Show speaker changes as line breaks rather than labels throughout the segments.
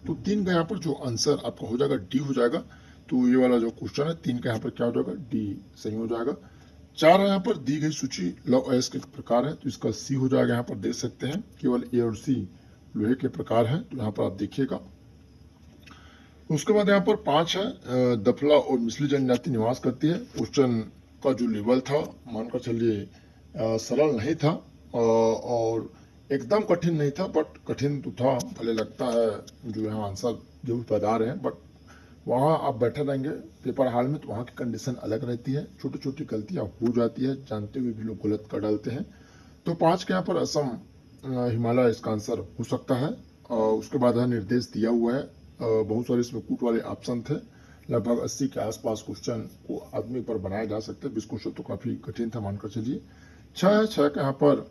तो 3 का यहाँ पर जो आंसर आपका हो जाएगा डी हो जाएगा। तो ये वाला जो क्वेश्चन है 3 का यहाँ पर क्या हो जाएगा, डी सही हो जाएगा। 4 यहाँ पर दी गई सूची लौह अयस्क के प्रकार है, तो इसका सी हो जाएगा। यहाँ पर देख सकते हैं केवल ए और सी लोहे के प्रकार है, तो यहाँ पर आप देखिएगा। उसके बाद यहाँ पर 5 है, दफला और मिसली जनजाति निवास करती है। क्वेश्चन का जो लेवल था मानकर चलिए सरल नहीं था और एकदम कठिन नहीं था, बट कठिन तो था। भले लगता है जो यहाँ आंसर जो भी बता रहे हैं, बट वहाँ आप बैठे रहेंगे पेपर हॉल में तो वहाँ की कंडीशन अलग रहती है, छोटी छोटी गलतियाँ हो जाती है, जानते हुए भी लोग गलत कर डालते हैं। तो 5 के यहाँ पर असम हिमालय इसका आंसर हो सकता है। उसके बाद निर्देश दिया हुआ है, बहुत सारे इसमें कूट वाले ऑप्शन थे। लगभग 80 के आसपास क्वेश्चन को आदमी पर बनाया जा सकता है। 20 क्वेश्चन तो काफी कठिन था मानकर चलिए। 6 का यहाँ पर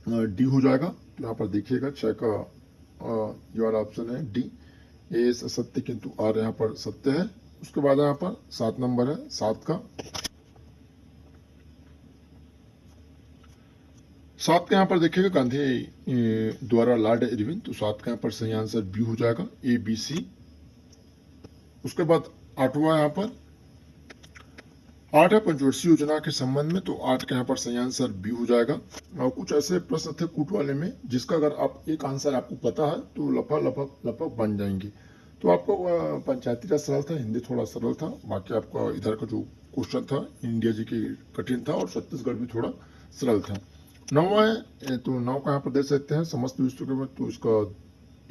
डी हो जाएगा। तो यहाँ पर देखिएगा 6 का ये वाला ऑप्शन है डी। ए सत्य किंतु आर यहाँ पर सत्य है। उसके बाद यहाँ पर 7 नंबर है, 7 का 7 का यहाँ पर देखिएगा गांधी द्वारा लॉर्ड इरविन। तो 7 का यहाँ पर सही आंसर बी हो जाएगा, ए बी सी। उसके बाद 8वां यहाँ पर 8 है पंचवर्षीय योजना के संबंध में। तो 8 का यहाँ पर सही आंसर बी हो जाएगा। और कुछ ऐसे प्रश्न थे कूट वाले में जिसका अगर आप एक आंसर आपको पता है तो लगभग बन जाएंगे। तो आपको पंचायती का सरल था, हिंदी थोड़ा सरल था, बाकी आपका इधर का जो क्वेश्चन था इंडिया जी की कठिन था और छत्तीसगढ़ भी थोड़ा सरल था। 9वां है, तो 9 का यहाँ पर देख सकते हैं समस्त विश्व के में, तो इसका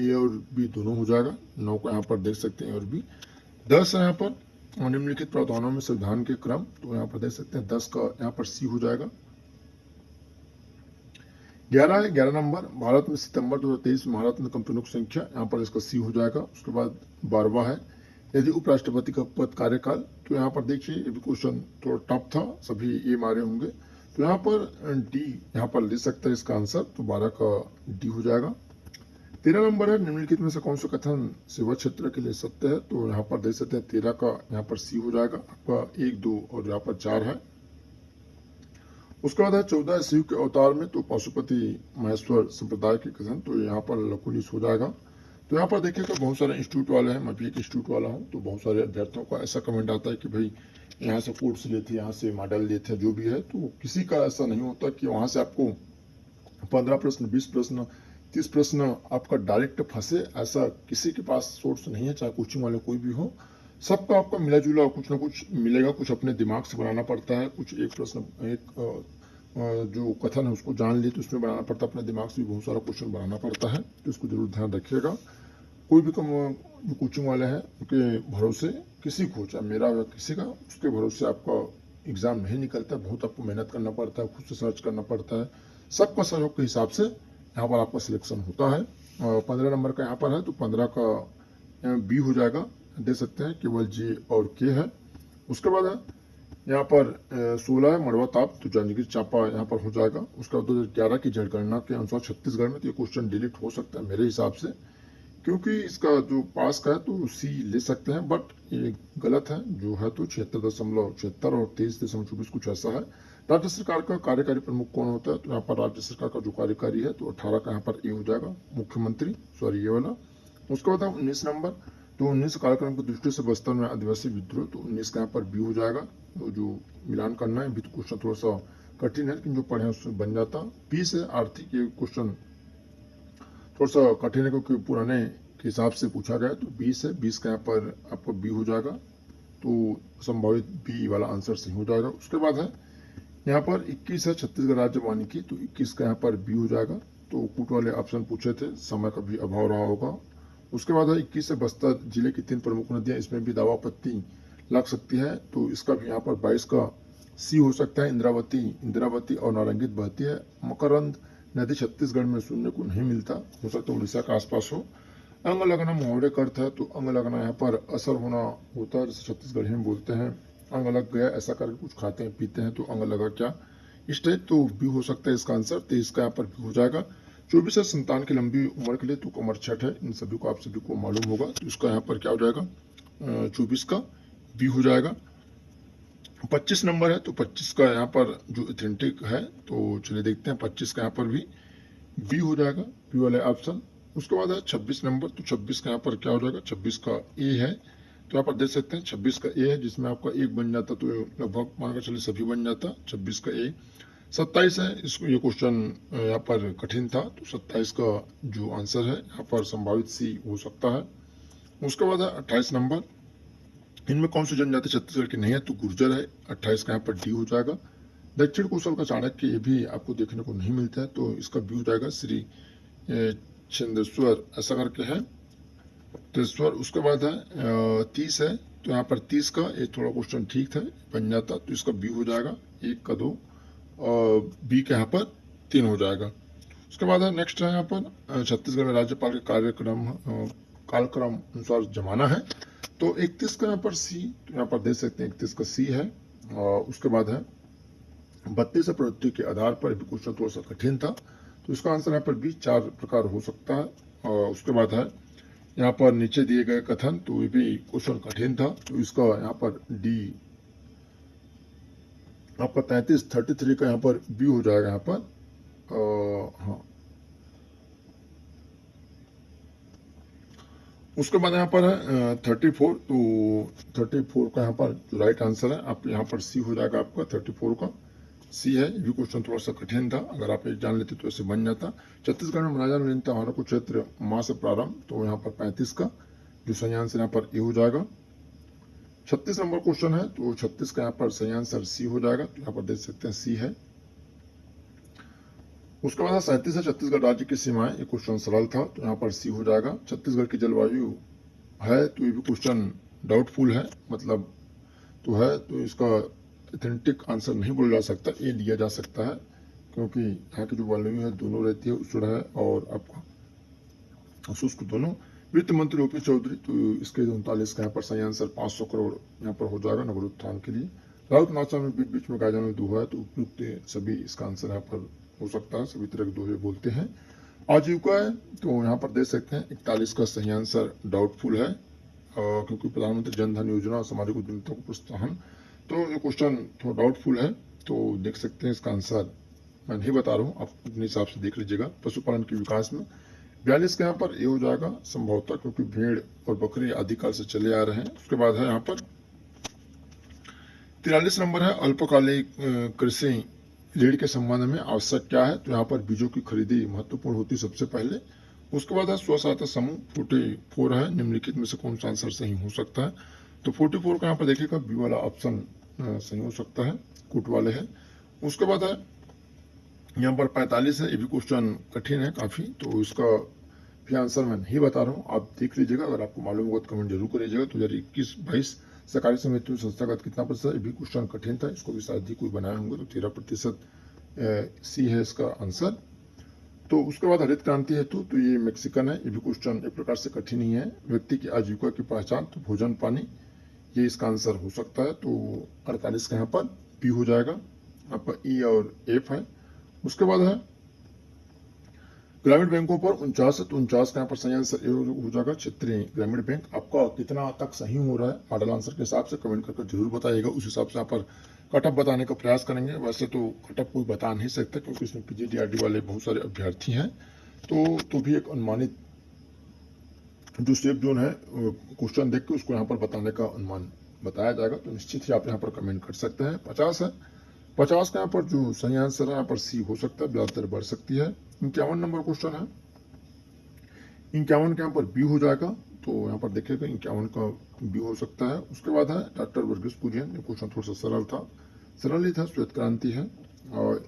ए और बी दोनों हो जाएगा। 9 का यहाँ पर देख सकते हैं ए और बी। 10 है यहाँ पर निम्नलिखित प्रावधानों में संविधान के क्रम। तो यहाँ पर देख सकते हैं 10 का यहाँ पर सी हो जाएगा। 11 है, 11 नंबर भारत में सितंबर 2023 में महारत्न कंपनियों की संख्या। यहाँ पर इसका सी हो जाएगा। उसके बाद 12वां है यदि उपराष्ट्रपति का पद कार्यकाल। तो यहाँ पर देखिए ये भी क्वेश्चन थोड़ा टफ था, सभी ये मारे होंगे। तो यहाँ पर डी यहाँ पर ले सकते हैं इसका आंसर। तो 12 का डी हो जाएगा। 13 नंबर है निम्नलिखित में से कौन सा कथन सेवा क्षेत्र के लिए सत्य है। तो यहाँ पर देख सकते हैं 13 का यहाँ पर सी हो जाएगा। आपका 1, 2 और यहाँ पर 4 है। उसके बाद है 14 शिव के अवतार में। तो पशुपति महेश्वर संप्रदाय के कथन। तो यहाँ पर लकुनिस हो जाएगा। तो यहाँ पर देखिएगा बहुत सारे इंस्टीट्यूट वाले हैं, मैं भी एक इंस्टीट्यूट वाला हूँ। तो बहुत सारे अभ्यर्थियों का ऐसा कमेंट आता है कि भाई यहाँ से कोर्स लिए थे, यहाँ से मॉडल लिए थे, जो भी है। तो किसी का ऐसा नहीं होता कि वहां से आपको 15 प्रश्न, 20 प्रश्न, 30 प्रश्न आपका डायरेक्ट फंसे। ऐसा किसी के पास सोर्स नहीं है, चाहे कोचिंग वाले कोई भी हो। सबका आपका मिला जुला कुछ ना कुछ मिलेगा। कुछ अपने दिमाग से बनाना पड़ता है, कुछ एक प्रश्न एक जो कथन है उसको जान लिए तो उसमें बनाना पड़ता है। अपने दिमाग से भी बहुत सारा क्वेश्चन बनाना पड़ता है, तो इसको जरूर ध्यान रखिएगा। कोई भी जो कोचिंग वाले हैं उनके भरोसे किसी को, चाहे मेरा या किसी का, उसके भरोसे आपका एग्जाम नहीं निकलता। बहुत आपको मेहनत करना पड़ता है, खुद से सर्च करना पड़ता है। सबका सहयोग के हिसाब से यहाँ पर आपका सिलेक्शन होता है। 15 नंबर का यहाँ पर है। तो 15 का बी हो जाएगा। दे सकते हैं केवल जे और के है। उसके बाद है यहाँ पर 16 है मड़वा ताप। तो जांजगीर चांपा यहाँ पर हो जाएगा। उसके बाद 2011 की जनगणना के अनुसार छत्तीसगढ़ में। तो ये क्वेश्चन डिलीट हो सकता है मेरे हिसाब से, क्योंकि इसका जो पास का है तो सी ले सकते हैं, बट ये गलत है। जो है तो 76.76 और 23.24 कुछ ऐसा है। राज्य सरकार का कार्यकारी प्रमुख कौन होता है। तो यहाँ पर राज्य सरकार का जो कार्यकारी है तो 18 का यहाँ पर ए हो जाएगा, मुख्यमंत्री, सॉरी ये वाला। उसके बाद 19 नंबर। तो 19 कार्यक्रम की दृष्टि से बस्तर में आदिवासी विद्रोह। तो 19 का यहाँ पर बी हो जाएगा। तो जो मिलान करना है, भी तो क्वेश्चन थोड़ा सा कठिन है, लेकिन जो पढ़े उससे बन जाता। 20 है आर्थिक, ये क्वेश्चन थोड़ा सा कठिन है क्योंकि पुराने के हिसाब से पूछा गया। तो 20 है, 20 का यहाँ पर आपको बी हो जाएगा। तो संभावित बी वाला आंसर सही हो जाएगा। उसके बाद है यहाँ पर 21 है छत्तीसगढ़ राज्य वानिकी। तो 21 का यहाँ पर बी हो जाएगा। तो कूट वाले ऑप्शन पूछे थे, समय का भी अभाव रहा होगा। उसके बाद है 21 से बस्तर जिले की 3 प्रमुख नदियां, इसमें भी दावा आपत्ति लग सकती है। तो इसका भी यहाँ पर 22 का सी हो सकता है। इंद्रावती और नारंगित बहती है। मकरंद नदी छत्तीसगढ़ में सुनने को नहीं मिलता, हो सकता है उड़ीसा के आसपास हो। अंग लगना मुहावरे का अर्थ है। तो अंग लगना यहाँ पर असर होना होता है, जैसे छत्तीसगढ़ी में बोलते हैं अंग लग गया, ऐसा करके कुछ खाते हैं पीते हैं तो अंग लगा क्या, इस टाइप। तो भी हो सकता है इसका आंसर। 23 का यहाँ पर भी हो जाएगा। 24 है संतान की लंबी उम्र के लिए। तो कमर छठ है, इन सभी को आप सभी को मालूम होगा। तो इसका यहाँ पर क्या हो जाएगा, 24 का बी हो जाएगा। 25 नंबर है। तो 25 का यहाँ पर जो ऑथेंटिक है, तो चलिए देखते हैं 25 का यहाँ पर भी बी हो जाएगा, बी वाले ऑप्शन। उसके बाद है 26 नंबर, तो 26 का यहाँ पर क्या हो जाएगा, 26 का ए है, तो यहाँ पर देख सकते हैं 26 का ए है, जिसमें आपका एक बन जाता तो लगभग मानकर चलिए सभी बन जाता, 26 का ए। 27 है, इसको ये क्वेश्चन यहाँ पर कठिन था, तो 27 का जो आंसर है यहाँ पर संभावित सी हो सकता है। उसके बाद है 28 नंबर, इनमें कौन सी जनजाति छत्तीसगढ़ की नहीं है, तो गुर्जर है, 28 का यहाँ पर डी हो जाएगा। दक्षिण कौशल का चाणक्य, ये भी आपको देखने को नहीं मिलता है, तो इसका बी हो जाएगा, श्री चंद्रेश्वर ऐसा करके है, तेश्वर। उसके बाद है 30 है, तो यहाँ पर 30 का ये थोड़ा क्वेश्चन ठीक था, बन जाता, तो इसका बी हो जाएगा, 1 का 2, और बी का यहाँ पर 3 हो जाएगा। उसके बाद है नेक्स्ट है यहाँ पर छत्तीसगढ़ में राज्यपाल के कालक्रम अनुसार जमाना है, तो 31 का यहाँ पर सी, तो यहाँ पर देख सकते हैं 31 का सी है। और उसके बाद है 32 प्रवृत्ति के आधार पर भी क्वेश्चन थोड़ा सा कठिन था, तो इसका आंसर यहाँ पर भी 4 प्रकार हो सकता है। और उसके बाद है यहाँ पर नीचे दिए गए कथन, तो ये भी क्वेश्चन कठिन था, तो इसका यहाँ पर डी आपका 33 का यहाँ पर बी हो जाएगा यहाँ पर। हाँ, उसके बाद यहाँ पर है 34, तो 34 का यहाँ पर जो राइट आंसर है आप यहाँ पर सी हो जाएगा, आपका 34 का सी है। ये क्वेश्चन थोड़ा सा कठिन था, अगर आप एक जान लेते तो ऐसे बन जाता। छत्तीसगढ़ में मनाया जाने वाला हमारा कुछ क्षेत्र माह से प्रारंभ, तो यहाँ पर 35 का जो सही आंसर यहाँ पर ए हो जाएगा। 36 नंबर क्वेश्चन है, तो 36 का यहाँ पर सही आंसर सी हो जाएगा, तो यहाँ पर देख सकते हैं सी है। उसके बाद 37 है, छत्तीसगढ़ राज्य की सीमाएं, ये क्वेश्चन सरल था, तो यहाँ पर सी हो जाएगा। छत्तीसगढ़ की जलवायु है, तो ये भी क्वेश्चन डाउटफुल है, मतलब तो है, तो इसका ऑथेंटिक आंसर नहीं बोला जा सकता, ये दिया जा सकता है, क्योंकि यहाँ की जो वायु है दोनों रहती है, उष्ण है और आपका शुष्क दोनों। वित्त मंत्री ओपी चौधरी, तो इसके 39 का यहाँ पर सही आंसर 500 करोड़ यहाँ पर हो जाएगा नगर उत्थान के लिए। राउत नाचा में बीच बीच में गाया जाने दोहा है, तो उपयुक्त सभी इसका आंसर यहाँ पर हो सकता है, सभी तरह के दोहे बोलते हैं। आजीविका है, तो यहाँ पर देख सकते हैं 41 का सही आंसर डाउटफुल है, क्योंकि प्रधानमंत्री जन धन योजना सामाजिक उद्यमिता को प्रोत्साहन, तो ये क्वेश्चन थोड़ा डाउटफुल है, तो देख सकते हैं इसका आंसर मैं नहीं बता रहा हूँ, आप अपने हिसाब से देख लीजिएगा। पशुपालन के विकास में 42 का यहाँ पर ये हो जाएगा संभवतः, क्योंकि भेड़ और बकरी आदिकाल से चले आ रहे हैं। उसके बाद है यहाँ पर 43 नंबर है, अल्पकालिक कृषि ऋण के संबंध में आवश्यक क्या है, तो यहाँ पर बीजों की खरीदी महत्वपूर्ण होती सबसे पहले। उसके बाद है स्व सहायता समूह, 44 है, निम्नलिखित में से कौन सा आंसर सही हो सकता है, तो 44 का यहाँ पर देखिएगा बी वाला ऑप्शन सही हो सकता है, कूट वाले है। उसके बाद है यहाँ पर 45 है, ये भी क्वेश्चन कठिन है काफी, तो इसका भी आंसर मैं नहीं बता रहा हूँ, आप देख लीजिएगा, अगर आपको मालूम होगा तो कमेंट जरूर करिएगा। 2021-22 सरकारी समितियों संस्थागत कितना प्रतिशत, ये भी क्वेश्चन कठिन था, इसको भी शायद ही कोई बनाए होंगे, तो 13% सी है इसका आंसर। तो उसके बाद हरित क्रांति हेतु, तो ये मैक्सिकन है, ये भी क्वेश्चन एक प्रकार से कठिन ही है। व्यक्ति की आजीविका की पहचान, तो भोजन पानी, ये इसका आंसर हो सकता है, तो 48 का यहाँ पर बी हो जाएगा, यहाँ पर ई और एफ है। उसके बाद है ग्रामीण बैंकों पर 49 है, तो 49 का यहाँ पर सही आंसर ए हो जाएगा, क्षेत्रीय ग्रामीण बैंक। आपका कितना तक सही हो रहा है मॉडल आंसर के हिसाब से कमेंट करके जरूर बताइएगा, उस हिसाब से यहाँ पर कटअप बताने का प्रयास करेंगे। वैसे तो कटअप कोई बता नहीं सकता, क्योंकि इसमें पीजीडीआरडी वाले बहुत सारे अभ्यर्थी हैं, तो भी एक अनुमानित जो सेफ जोन है क्वेश्चन देख के उसको यहाँ पर बताने का अनुमान बताया जाएगा, तो निश्चित ही आप यहाँ पर कमेंट कर सकते हैं। 50 है, 50 का यहाँ पर जो सही आंसर है यहाँ पर सी हो सकता है, ब्याज दर बढ़ सकती है। 51 नंबर क्वेश्चन है, 51 का यहाँ पर बी हो जाएगा, तो यहाँ पर देखिएगा 51 का बी हो सकता है। उसके बाद है डॉक्टर वर्गीस कुरियन, ये क्वेश्चन थोड़ा सा सरल था, सरल ही था, श्वेत क्रांति है। और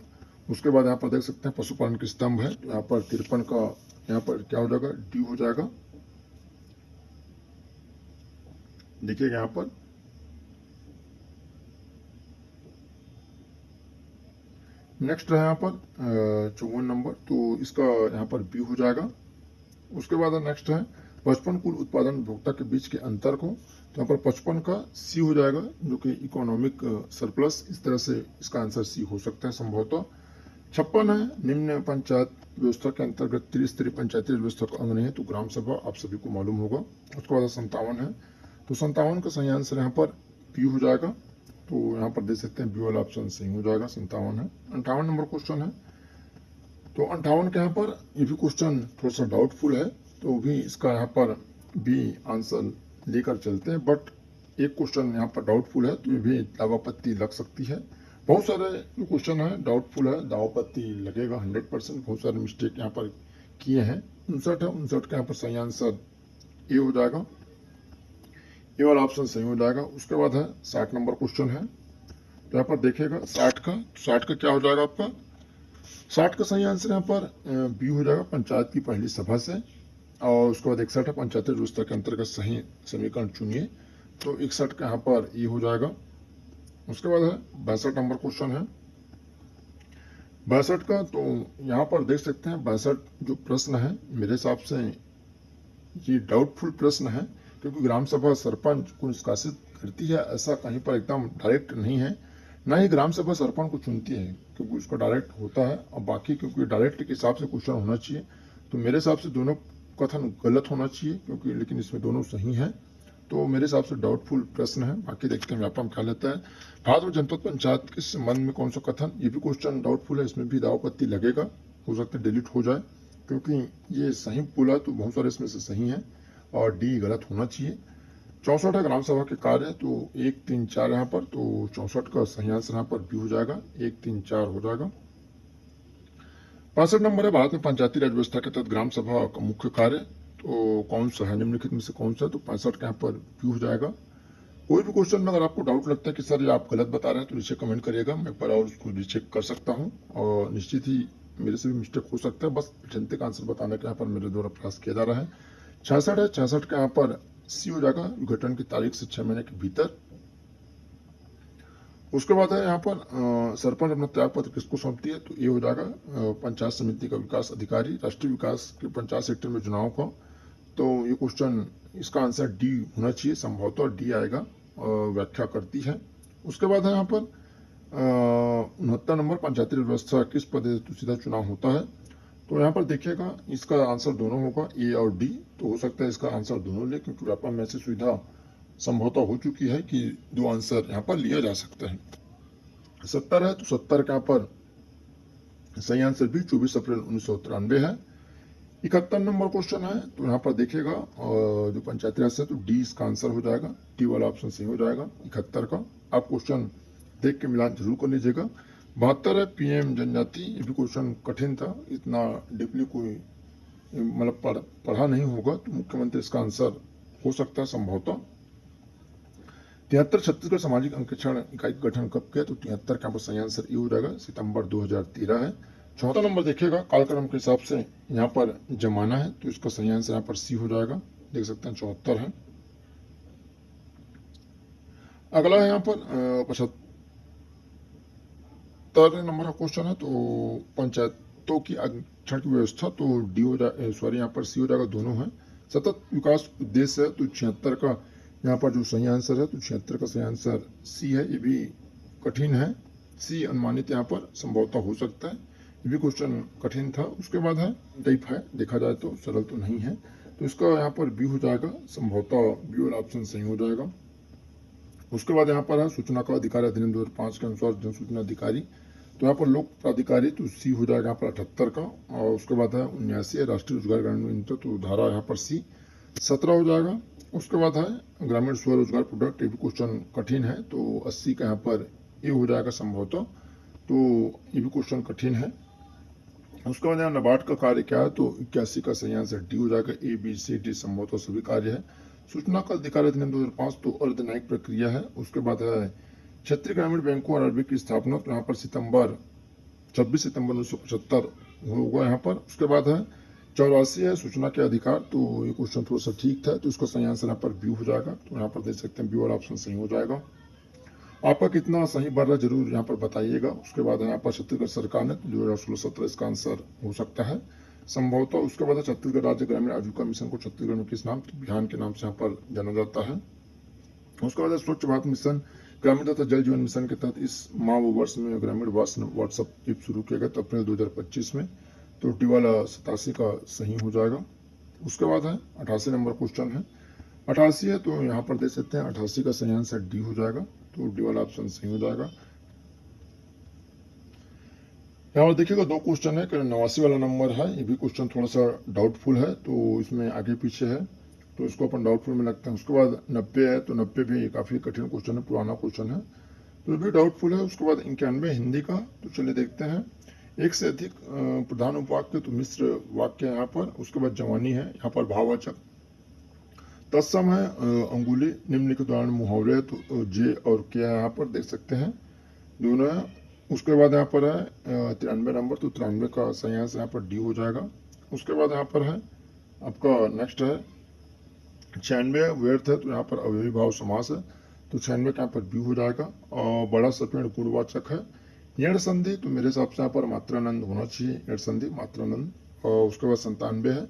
उसके बाद यहाँ पर देख सकते हैं पशुपालन के स्तंभ है, तो यहाँ पर 53 का यहाँ पर क्या हो जाएगा, डी हो जाएगा। देखिएगा यहाँ पर नेक्स्ट है यहाँ पर 54 नंबर, तो इसका यहाँ पर बी हो जाएगा। उसके बाद नेक्स्ट है 55 कुल उत्पादन उपभोक्ता के बीच के अंतर को, तो यहाँ पर 55 का सी हो जाएगा, जो कि इकोनॉमिक सरप्लस, इस तरह से इसका आंसर सी हो सकता है संभवतः। 56 है, निम्न पंचायत व्यवस्था के अंतर्गत त्रिस्तरीय पंचायती व्यवस्था का अंग नहीं है, तो ग्राम सभा आप सभी को मालूम होगा। उसके बाद 57 है, तो 57 का सही आंसर यहाँ पर बी हो जाएगा, तो यहाँ पर देख सकते हैं बी वाला ऑप्शन सही हो जाएगा, 57 है। 58 नंबर क्वेश्चन है, तो 58 के यहाँ पर ये भी क्वेश्चन थोड़ा सा डाउटफुल है, तो भी इसका यहाँ पर भी आंसर लेकर चलते हैं। बट एक क्वेश्चन यहाँ पर डाउटफुल है, तो ये भी दावापत्ती लग सकती है। बहुत सारे जो क्वेश्चन है डाउटफुल है, दावापत्ती लगेगा 100%। बहुत सारे मिस्टेक यहाँ पर किए हैं। 59 है, 59 का यहाँ पर सही आंसर ए हो जाएगा, ये वाला ऑप्शन सही हो जाएगा। उसके बाद है 60 नंबर क्वेश्चन है, तो यहाँ पर देखिएगा 60 का क्या हो जाएगा आपका। 60 का सही आंसर यहाँ पर बी हो जाएगा, पंचायत की पहली सभा से। और उसके बाद 61 है, पंचायती व्यवस्था के अंतर्गत सही समीकरण चुनिए, तो 61 का यहाँ पर ई हो जाएगा। उसके बाद है 62 नंबर क्वेश्चन है, 62 का, तो यहाँ पर देख सकते हैं 62 जो प्रश्न है मेरे हिसाब से ये डाउटफुल प्रश्न है, क्योंकि ग्राम सभा सरपंच को निष्कासित करती है ऐसा कहीं पर एकदम डायरेक्ट नहीं है, ना ही ग्राम सभा सरपंच को चुनती है, क्योंकि उसका डायरेक्ट होता है। और बाकी क्योंकि डायरेक्ट के हिसाब से क्वेश्चन होना चाहिए, तो मेरे हिसाब से दोनों कथन गलत होना चाहिए, क्योंकि लेकिन इसमें दोनों सही हैं, तो मेरे हिसाब से डाउटफुल प्रश्न है। बाकी देखते हैं व्यापम क्या लेता है। भारत में जनपद पंचायत के संबंध में कौन सा कथन, ये भी क्वेश्चन डाउटफुल है, इसमें भी दावापत्ती लगेगा, हो सकता है डिलीट हो जाए, क्योंकि ये सही बोला तो बहुत सारे इसमें से सही है और डी गलत होना चाहिए। 64 है ग्राम सभा के कार्य, तो 1, 3, 4 यहाँ पर, तो 64 का सही आंसर यहाँ पर बी हो जाएगा, 1, 3, 4 हो जाएगा। 65 नंबर है, भारत में पंचायती राज व्यवस्था के तहत ग्राम सभा का मुख्य कार्य, तो कौन सा है, निम्नलिखित में से कौन सा, तो 65 का यहाँ पर बी हो जाएगा। कोई भी क्वेश्चन में अगर आपको डाउट लगता है कि सर ये आप गलत बता रहे हैं, तो नीचे कमेंट करिएगा, मैं एक बार और उसको रीचेक कर सकता हूँ, और निश्चित ही मेरे से भी मिस्टेक हो सकता है, बस अत्यंतिक आंसर बताने का यहाँ पर मेरे द्वारा प्रयास किया जा रहा है। 66 है, 66 का यहाँ पर सी हो जाएगा, विघटन की तारीख से 6 महीने के भीतर। उसके बाद है यहाँ पर सरपंच अपना त्याग पत्र किसको सौंपती है, तो ये हो जाएगा पंचायत समिति का विकास अधिकारी, राष्ट्रीय विकास के पंचायत सेक्टर में चुनाव का। तो ये क्वेश्चन इसका आंसर डी होना चाहिए, संभवतः डी आएगा, व्याख्या करती है। उसके बाद है यहाँ पर 69 नंबर, पंचायती व्यवस्था किस पद से सीधा चुनाव होता है, तो यहाँ पर देखिएगा इसका आंसर दोनों होगा, ए और डी, तो हो सकता है इसका आंसर दोनों ले, क्योंकि व्यापम में ऐसी सुविधा संभवतः हो चुकी है कि 2 आंसर यहाँ पर लिया जा सकता है। 70 है, तो 70 का यहाँ पर सही आंसर भी 24 अप्रैल 1993 है। 71 नंबर क्वेश्चन है, तो यहाँ पर देखिएगा जो पंचायती राज है, तो डी इसका आंसर हो जाएगा, डी वाला ऑप्शन सही हो जाएगा 71 का। आप क्वेश्चन देख के मिलान जरूर कर लीजिएगा। 72 है, पीएम जनजाति, ये भी क्वेश्चन कठिन था, इतना डीपली कोई मतलब पढ़ा नहीं होगा, तो मुख्यमंत्री इसका आंसर हो सकता है संभवतः। 73 छत्तीसगढ़ सामाजिक अंकेक्षण इकाई का गठन कब किया, तो 73 का सही आंसर ये हो जाएगा, सितंबर 2013 है। 74 नंबर देखिएगा, कालक्रम के हिसाब से यहाँ पर जमाना है, तो इसका सही आंसर यहाँ पर सी हो जाएगा, देख सकते हैं 74 है। अगला है यहाँ पर 75 नंबर का क्वेश्चन है, तो पंचायतों की आरक्षण की व्यवस्था, तो डी हो जाए, सॉरी यहाँ पर सी हो जाएगा, दोनों है। सतत विकास उद्देश्य है, तो 76 का यहाँ पर जो सही आंसर है, तो 76 का सही आंसर सी है, ये भी कठिन है, सी अनुमानित यहाँ पर संभवतः हो सकता है, ये भी क्वेश्चन कठिन था। उसके बाद है टाइप है, देखा जाए तो सरल तो नहीं है, तो इसका यहाँ पर बी हो जाएगा, संभवतः बी वाला ऑप्शन सही हो जाएगा। उसके बाद यहाँ पर है सूचना का अधिकार अधिनियम 2005 के अनुसार जन सूचना अधिकारी, तो यहाँ पर लोक प्राधिकारी, तो सी हो जाएगा यहाँ पर 78 का। और उसके बाद है 79 है, राष्ट्रीय रोजगार ग्रामीण, तो धारा यहाँ पर सी 17 हो जाएगा। उसके बाद है ग्रामीण स्वरोजगार प्रोडक्ट, ये भी क्वेश्चन कठिन है, तो 80 का यहाँ पर ए हो जाएगा संभवतः, तो ये भी क्वेश्चन कठिन है। उसके बाद यहाँ नाबार्ड का कार्य क्या है, तो 81 का सही आंसर डी हो जाएगा, ए बी सी डी संभवतः सभी कार्य है। सूचना का अधिकार अधिनियम 2005, तो अर्ध न्यायिक प्रक्रिया है। उसके बाद है क्षेत्रीय ग्रामीण बैंकों और आरबीआई की स्थापना, तो यहाँ पर 26 सितंबर 1975 होगा यहाँ पर। उसके बाद है 84 है, सूचना के अधिकार, तो ये क्वेश्चन थोड़ा सा ठीक था, तो इसका सही आंसर यहाँ पर बी हो जाएगा, तो यहाँ पर देख सकते हैं बी वाला ऑप्शन सही हो जाएगा। आपका कितना सही बढ़ रहा है जरूर यहाँ पर बताइएगा। उसके बाद यहाँ पर छत्तीसगढ़ सरकार ने 2016-17 इसका आंसर हो सकता है संभवतः। उसके बाद छत्तीसगढ़ राज्य ग्रामीण आजीविका मिशन को छत्तीसगढ़ में किस नाम, तो बिहान के नाम से यहाँ पर जाना जाता है। उसके बाद स्वच्छ भारत मिशन ग्रामीण तथा जल जीवन मिशन के तहत इस माह वर्ष में ग्रामीण व्हाट्सएप ऐप शुरू किया गया, तो अप्रैल 2025 में, तो डी वाला 87 का सही हो जाएगा। उसके बाद है 88 नंबर क्वेश्चन है, 88 है, तो यहाँ पर देख सकते हैं 88 का सही आंसर डी हो जाएगा, तो डी वाला ऑप्शन सही हो जाएगा। यहाँ पर देखिएगा 2 क्वेश्चन है, 89 वाला नंबर है, ये भी क्वेश्चन थोड़ा सा डाउटफुल है, तो इसमें आगे पीछे है, तो इसको अपन डाउटफुल में लगते हैं। उसके बाद 90 है, तो 90 भी काफी कठिन क्वेश्चन है, पुराना क्वेश्चन है, तो ये भी डाउटफुल है। उसके बाद 91 हिंदी का, तो चलिए देखते हैं। एक से अधिक प्रधान उपवाक्य, तो मिश्र वाक्य यहाँ पर। उसके बाद जवानी है, यहाँ पर भाववाचक। तत्सम है, अंगुली। निम्नलिखित उदाहरण मुहावरे, तो जे और के यहाँ पर देख सकते हैं, दोनों है। उसके बाद यहाँ पर है 93 नंबर, तो 93 का सही आंसर यहाँ पर डी हो जाएगा। उसके बाद यहाँ पर है आपका नेक्स्ट है 96 व्यर्थ है, तो यहाँ पर अव्ययी भाव समास है, तो 96 का यहाँ पर बी हो जाएगा। और बड़ा सपेण पूर्ववाचक है। यण संधि, तो मेरे हिसाब से यहाँ पर मात्रानंद होना चाहिए, यण संधि मात्रानंद। और उसके बाद 97 है,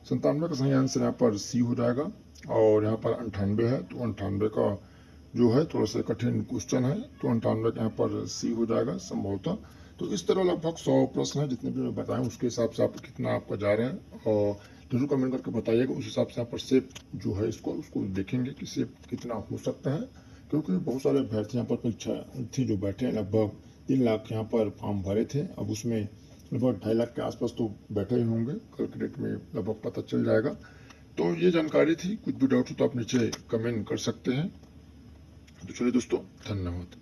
97 का सही आंसर यहाँ पर सी हो जाएगा। और यहाँ पर 98 है, तो 98 का जो है थोड़ा सा कठिन क्वेश्चन है, तो 98 का यहाँ पर सी हो जाएगा संभवतः। तो इस तरह लगभग 100 प्रश्न है, जितने भी मैं बताएं उसके हिसाब से आप कितना आपका जा रहे हैं, और जरूर कमेंट करके बताइएगा। उस हिसाब से यहाँ पर सेप जो है उसको देखेंगे कि सेप कितना हो सकता है, क्योंकि बहुत सारे अभ्यर्थी यहाँ पर परीक्षा थी जो बैठे हैं, लगभग 3 लाख यहाँ पर फॉर्म भरे थे। अब उसमें लगभग 2.5 लाख के आसपास तो बैठे ही होंगे, कल के डेट में लगभग पता चल जाएगा। तो ये जानकारी थी, कुछ भी डाउट हो तो आप नीचे कमेंट कर सकते हैं। तो चलिए दोस्तों, धन्यवाद।